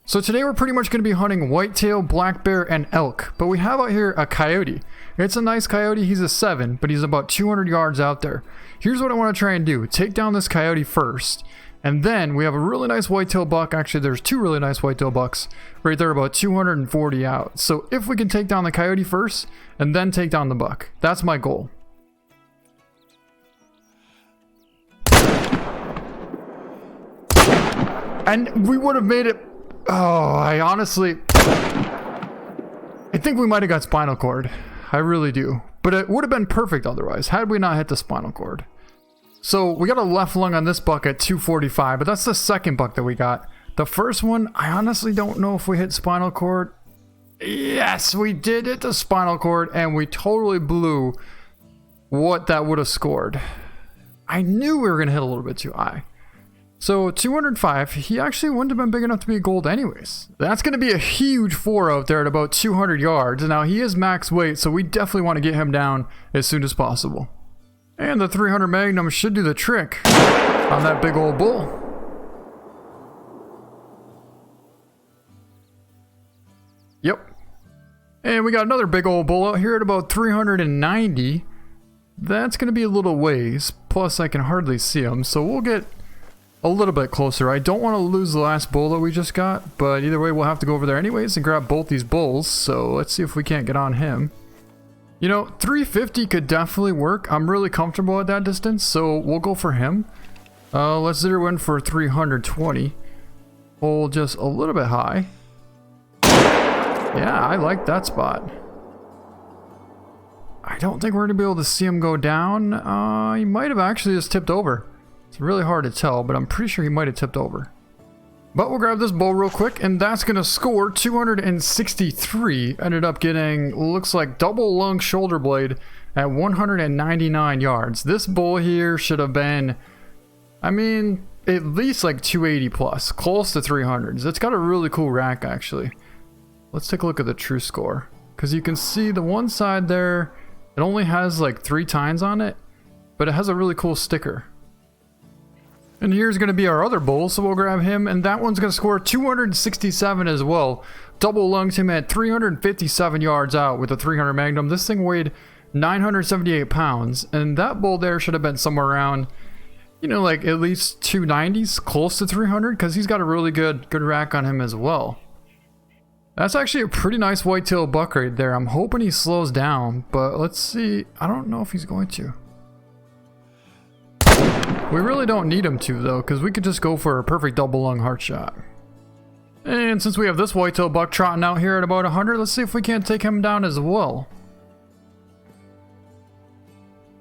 So today we're pretty much going to be hunting whitetail, black bear, and elk, but we have out here a coyote. It's a nice coyote. He's a 7, but he's about 200 yards out there. Here's what I want to try and do. Take down this coyote first, and then we have a really nice whitetail buck. Actually, there's 2 really nice whitetail bucks right there, about 240 out. So if we can take down the coyote first, and then take down the buck, that's my goal. And we would have made it. Oh, I think we might have got spinal cord. I really do. But it would have been perfect otherwise, had we not hit the spinal cord. So we got a left lung on this buck at 245, but that's the second buck that we got. The first one, I honestly don't know if we hit spinal cord. Yes, we did hit the spinal cord, and we totally blew what that would have scored. I knew we were going to hit a little bit too high. So 205, he actually wouldn't have been big enough to be a gold anyways. That's going to be a huge 4 out there at about 200 yards. Now he is max weight, so we definitely want to get him down as soon as possible. And the 300 Magnum should do the trick on that big old bull. Yep. And we got another big old bull out here at about 390. That's going to be a little ways. Plus I can hardly see him, so we'll get a little bit closer. I don't want to lose the last bull that we just got, but either way we'll have to go over there anyways and grab both these bulls. So let's see if we can't get on him. You know, 350 could definitely work. I'm really comfortable at that distance, so we'll go for him. Let's zero in for 320. Hold just a little bit high. Yeah, I like that spot. I don't think we're going to be able to see him go down. He might have actually just tipped over. It's really hard to tell, but I'm pretty sure he might have tipped over. But we'll grab this bull real quick, and that's going to score 263. Ended up getting, looks like double lung shoulder blade at 199 yards. This bull here should have been, I mean, at least like 280 plus, close to 300s. It's got a really cool rack, actually. Let's take a look at the true score, because you can see the one side there, it only has like 3 tines on it, but it has a really cool sticker. And here's going to be our other bull, so we'll grab him, and that one's going to score 267 as well. Double lunged him at 357 yards out with a 300 Magnum. This thing weighed 978 pounds, and that bull there should have been somewhere around, you know, like at least 290s, close to 300, because he's got a really good rack on him as well. That's actually a pretty nice whitetail buck right there. I'm hoping he slows down, but let's see. I don't know if he's going to. We really don't need him to though, because we could just go for a perfect double lung heart shot. And since we have this whitetail buck trotting out here at about 100, let's see if we can't take him down as well.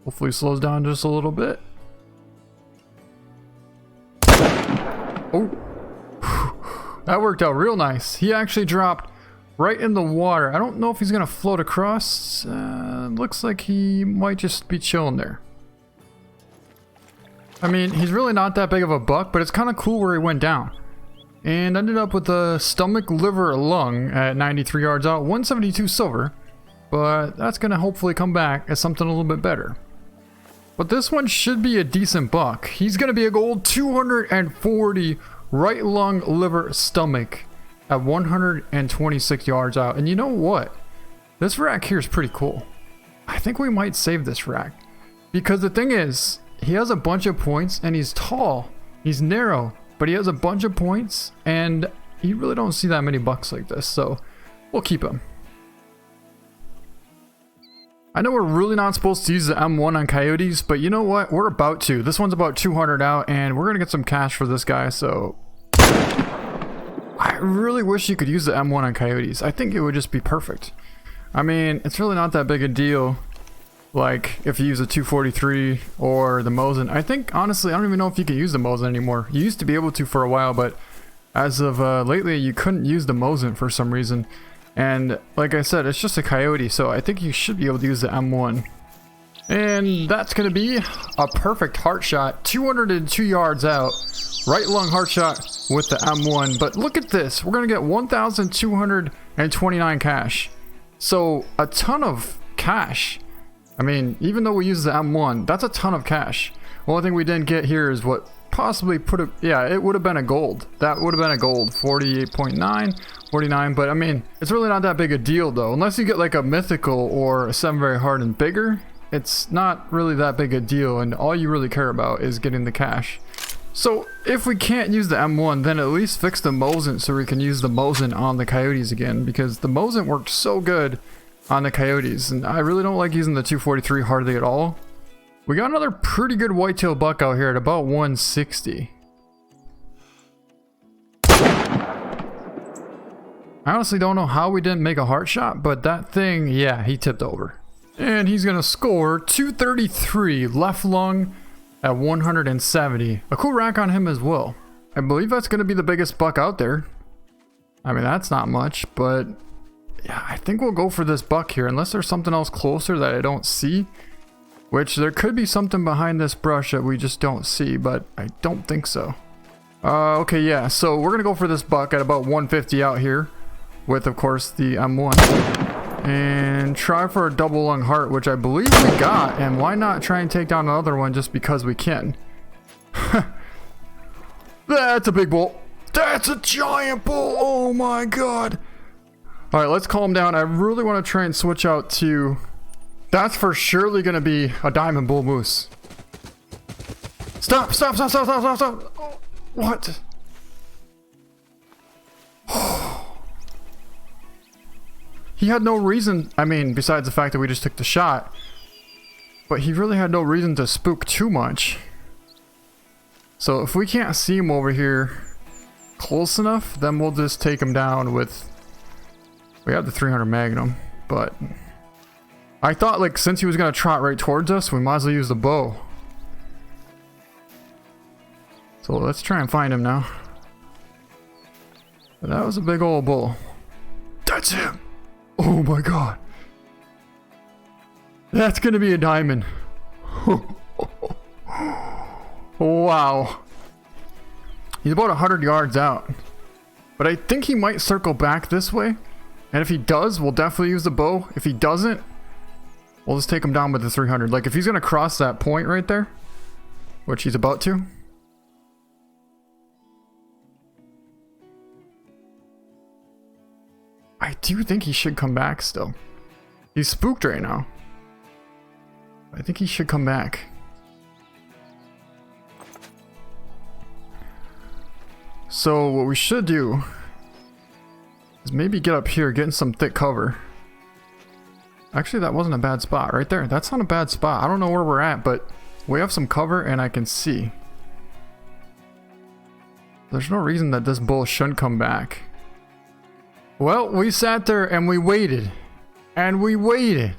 Hopefully he slows down just a little bit. Oh, that worked out real nice. He actually dropped right in the water. I don't know if he's going to float across. Looks like he might just be chilling there. I mean, he's really not that big of a buck, but it's kind of cool where he went down. And ended up with a stomach, liver, lung at 93 yards out, 172 silver. But that's going to hopefully come back as something a little bit better. But this one should be a decent buck. He's going to be a gold 240 right lung, liver, stomach at 126 yards out. And you know what? This rack here is pretty cool. I think we might save this rack. Because the thing is, he has a bunch of points, and he's tall, he's narrow, but he has a bunch of points, and you really don't see that many bucks like this, so we'll keep him. I know we're really not supposed to use the M1 on coyotes, but you know what? We're about to. This one's about 200 out, and we're going to get some cash for this guy, so I really wish you could use the M1 on coyotes. I think it would just be perfect. I mean, it's really not that big a deal. Like, if you use a 243 or the Mosin. I think, honestly, I don't even know if you can use the Mosin anymore. You used to be able to for a while, but as of lately, you couldn't use the Mosin for some reason. And, like I said, it's just a coyote, so I think you should be able to use the M1. And that's going to be a perfect heart shot. 202 yards out. Right lung heart shot with the M1. But look at this. We're going to get 1,229 cash. So, a ton of cash. I mean, even though we use the M1, that's a ton of cash. The only thing we didn't get here is what possibly put it, yeah, it would have been a gold. That would have been a gold, 48.9, 49, but I mean, it's really not that big a deal though. Unless you get like a mythical or a 7 very hard and bigger, it's not really that big a deal, and all you really care about is getting the cash. So if we can't use the M1, then at least fix the Mosin so we can use the Mosin on the Coyotes again, because the Mosin worked so good on the Coyotes, and I really don't like using the 243 hardly at all. We got another pretty good whitetail buck out here at about 160. I honestly don't know how we didn't make a heart shot, but that thing, yeah, he tipped over. And he's gonna score 233 left lung at 170. A cool rack on him as well. I believe that's gonna be the biggest buck out there. I mean, that's not much, but yeah, I think we'll go for this buck here, unless there's something else closer that I don't see. Which there could be something behind this brush that we just don't see, but I don't think so. Okay, yeah, so we're gonna go for this buck at about 150 out here, with of course the M1, and try for a double lung heart, which I believe we got. And why not try and take down another one just because we can? That's a big bull. That's a giant bull. Oh my god. All right, let's calm down. I really want to try and switch out to. That's for surely gonna be a diamond bull moose. Stop! Stop! Stop! Stop! Stop! Stop! Stop! Oh, what? He had no reason. I mean, besides the fact that we just took the shot, but he really had no reason to spook too much. So if we can't see him over here close enough, then we'll just take him down with. We have the 300 Magnum, but. I thought, like, since he was gonna trot right towards us, we might as well use the bow. So let's try and find him now. But that was a big old bull. That's him! Oh my god. That's gonna be a diamond. Wow. He's about 100 yards out. But I think he might circle back this way. And if he does, we'll definitely use the bow. If he doesn't, we'll just take him down with the 300. Like, if he's going to cross that point right there, which he's about to. I do think he should come back still. He's spooked right now. I think he should come back. So what we should do is maybe get up here, get in some thick cover. Actually, that wasn't a bad spot right there. That's not a bad spot. I don't know where we're at, but we have some cover and I can see. There's no reason that this bull shouldn't come back. Well, we sat there and we waited. And we waited.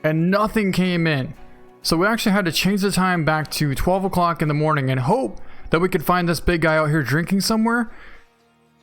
And nothing came in. So we actually had to change the time back to 12 o'clock in the morning and hope that we could find this big guy out here drinking somewhere.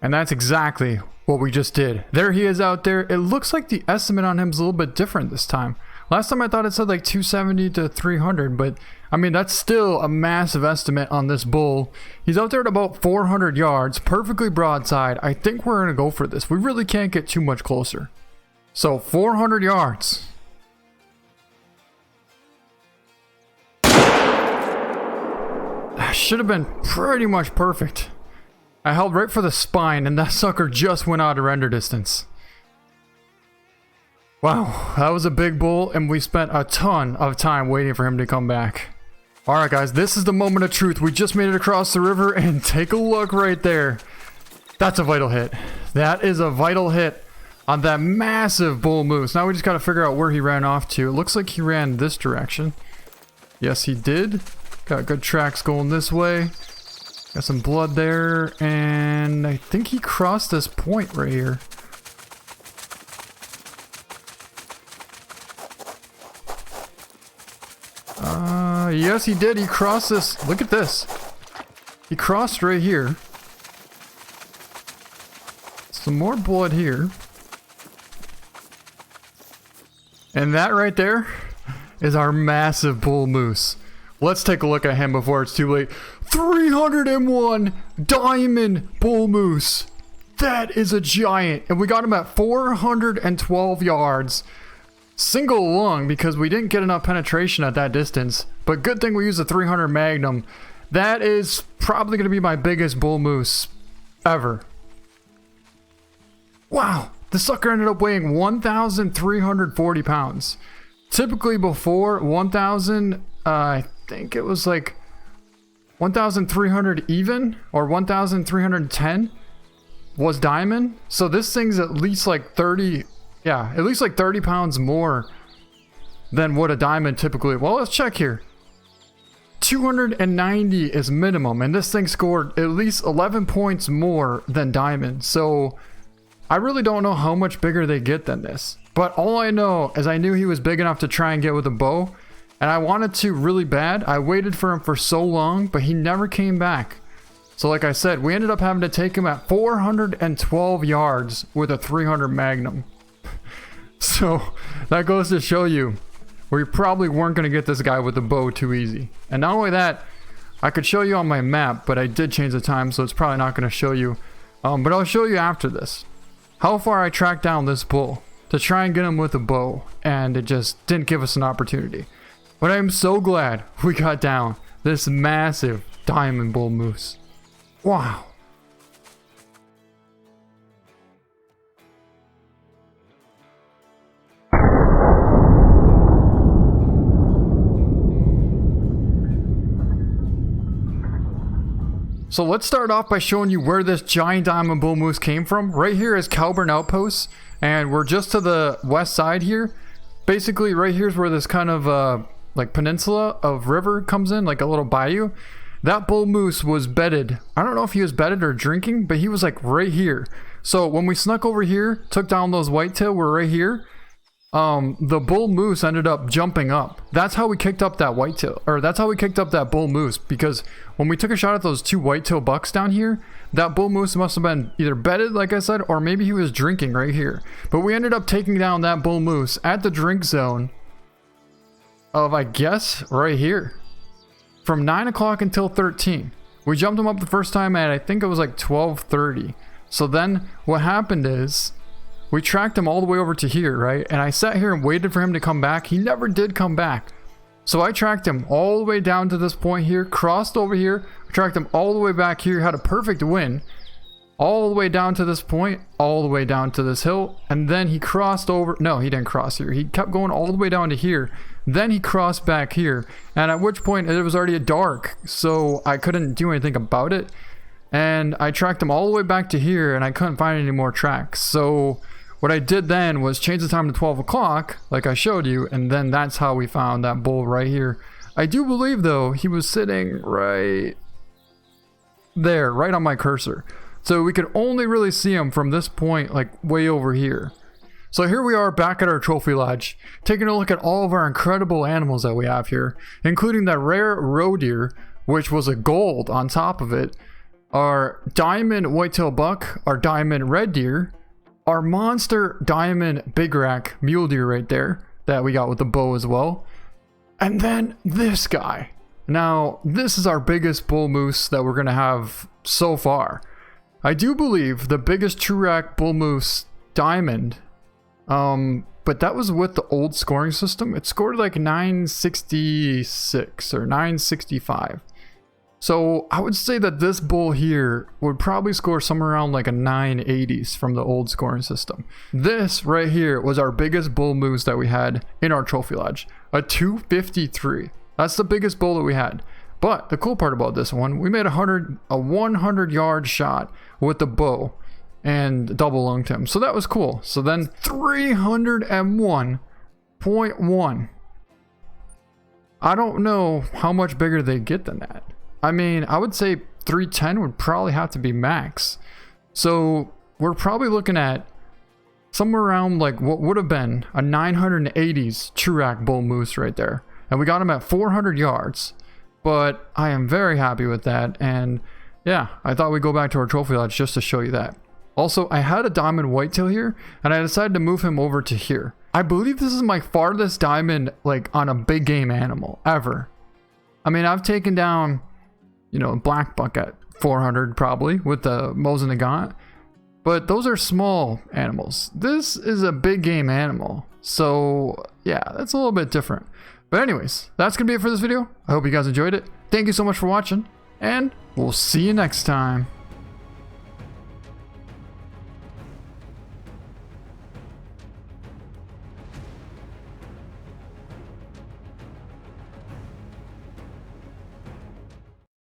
And that's exactly what we just did. There he is out there. It looks like the estimate on him is a little bit different this time. Last time I thought it said like 270 to 300, but I mean, that's still a massive estimate on this bull. He's out there at about 400 yards, perfectly broadside. I think we're going to go for this. We really can't get too much closer. So 400 yards. That should have been pretty much perfect. I held right for the spine and that sucker just went out of render distance. Wow, that was a big bull and we spent a ton of time waiting for him to come back. Alright guys, this is the moment of truth. We just made it across the river and take a look right there. That's a vital hit. That is a vital hit on that massive bull moose. Now we just got to figure out where he ran off to. It looks like he ran this direction. Yes, he did. Got good tracks going this way. Got some blood there, and I think he crossed this point right here. Yes, he did. He crossed this. Look at this. He crossed right here. Some more blood here. And that right there is our massive bull moose. Let's take a look at him before it's too late. 301 diamond bull moose. That is a giant. And we got him at 412 yards. Single lung because we didn't get enough penetration at that distance. But good thing we used a 300 Magnum. That is probably going to be my biggest bull moose ever. Wow, the sucker ended up weighing 1,340 pounds. Typically before 1,000, I think it was like 1,300 even, or 1,310 was diamond. So this thing's at least like 30, yeah, at least like 30 pounds more than what a diamond typically. Well, let's check here. 290 is minimum, and this thing scored at least 11 points more than diamond. So I really don't know how much bigger they get than this. But all I know is I knew he was big enough to try and get with a bow, and I wanted to really bad. I waited for him for so long, but he never came back. So like I said, we ended up having to take him at 412 yards with a 300 Magnum. So that goes to show you, we probably weren't going to get this guy with a bow too easy. And not only that, I could show you on my map, but I did change the time, so it's probably not going to show you. But I'll show you after this how far I tracked down this bull to try and get him with a bow, and it just didn't give us an opportunity. But I am so glad we got down this massive diamond bull moose. Wow. So let's start off by showing you where this giant diamond bull moose came from. Right here is Calburn Outpost, and we're just to the west side here. Basically right here's where this kind of like peninsula of river comes in, like a little bayou. That bull moose was bedded. I don't know if he was bedded or drinking, but he was like right here. So when we snuck over here, took down those whitetail, we're right here. The bull moose ended up jumping up. That's how we kicked up that whitetail, or that's how we kicked up that bull moose, because when we took a shot at those two whitetail bucks down here, that bull moose must have been either bedded, like I said, or maybe he was drinking right here. But we ended up taking down that bull moose at the drink zone of, I guess, right here. From 9 o'clock until 13. We jumped him up the first time at, I think it was like 12:30. So then what happened is, we tracked him all the way over to here, right? And I sat here and waited for him to come back. He never did come back. So I tracked him all the way down to this point here, crossed over here, tracked him all the way back here, had a perfect win, all the way down to this point, all the way down to this hill, and then he crossed over. No, he didn't cross here. He kept going all the way down to here. Then he crossed back here, and at which point it was already dark, so I couldn't do anything about it. And I tracked him all the way back to here, and I couldn't find any more tracks. So what I did then was change the time to 12 o'clock, like I showed you, and then that's how we found that bull right here. I do believe, though, he was sitting right there, right on my cursor. So we could only really see him from this point, like way over here. So here we are back at our trophy lodge, taking a look at all of our incredible animals that we have here, including that rare roe deer, which was a gold on top of it, our diamond whitetail buck, our diamond red deer, our monster diamond big rack mule deer right there that we got with the bow as well. And then this guy. Now, this is our biggest bull moose that we're going to have so far. I do believe the biggest true rack bull moose diamond, but that was with the old scoring system. It scored like 966 or 965. So I would say that this bull here would probably score somewhere around like a 980s from the old scoring system. This right here was our biggest bull moose that we had in our trophy lodge, a 253. That's the biggest bull that we had. But the cool part about this one, we made a 100 yard shot with the bow and double lunged him. So that was cool. So then 301.1. I don't know how much bigger they get than that. I mean, I would say 310 would probably have to be max. So we're probably looking at somewhere around like what would have been a 980s true rack bull moose right there. And we got him at 400 yards. But I am very happy with that. And yeah, I thought we'd go back to our trophy lodge just to show you that. Also, I had a diamond whitetail here, and I decided to move him over to here. I believe this is my farthest diamond like on a big game animal ever. I mean, I've taken down, you know, black buck at 400 probably with the Mo's and the Gaunt, but those are small animals. This is a big game animal, so yeah, that's a little bit different. But anyways, that's gonna be it for this video. I hope you guys enjoyed it. Thank you so much for watching, and we'll see you next time.